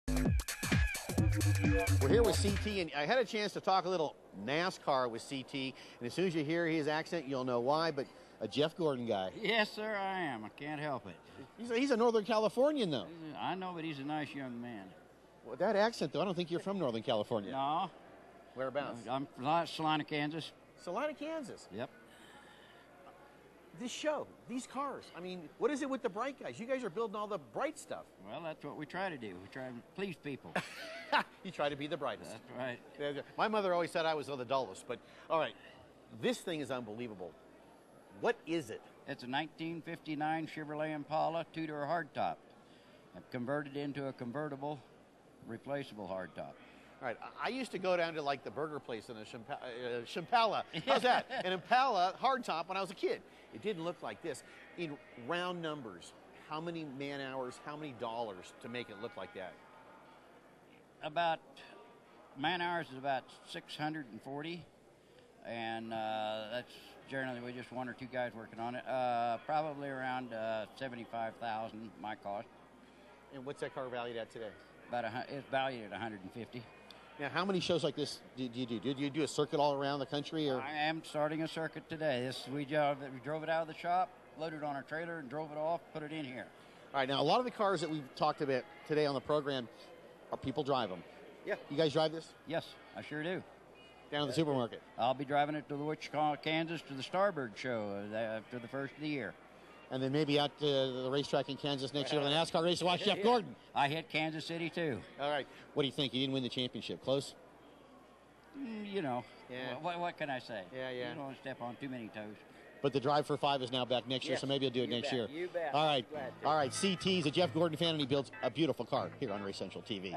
We're here with CT, and I had a chance to talk a little NASCAR with CT, and as soon as you hear his accent, you'll know why, but a Jeff Gordon guy. Yes, sir, I am. I can't help it. He's a Northern Californian, though. I know, but he's a nice young man. Well, that accent, though, I don't think you're from Northern California. No. Whereabouts? I'm from Salina, Kansas. Salina, Kansas. Yep. This show, these cars, I mean, what is it with the bright guys? You guys are building all the bright stuff. Well, that's what we try to do. We try to please people. You try to be the brightest. That's right. My mother always said I was the dullest, but all right, this thing is unbelievable. What is it? It's a 1959 Chevrolet Impala two-door hardtop. I've converted into a convertible, replaceable hardtop. All right, I used to go down to like the burger place in a Shimpala. How's that? An Impala hardtop when I was a kid. It didn't look like this. In round numbers, how many man hours, how many dollars to make it look like that? About man hours is about 640, and that's generally we just one or two guys working on it. Probably around 75,000 my cost. And what's that car valued at today? It's valued at 150. Now, how many shows like this did you do? Did you do a circuit all around the country? Or? I am starting a circuit today. We drove it out of the shop, loaded it on our trailer, and drove it off, put it in here. All right, now a lot of the cars that we've talked about today on the program, people drive them. Yeah. You guys drive this? Yes, I sure do. Down to the supermarket? I'll be driving it to the Wichita, Kansas, to the Starbird show after the first of the year. And then maybe out to the racetrack in Kansas next year with a NASCAR race to watch Jeff Gordon. I hit Kansas City, too. All right. What do you think? You didn't win the championship. Close? You know. Yeah. What can I say? Yeah. You don't want to step on too many toes. But the Drive for Five is now back next year, so maybe you'll do it next year. You bet. All right. All right. CT's a Jeff Gordon fan, and he builds a beautiful car here on Race Central TV.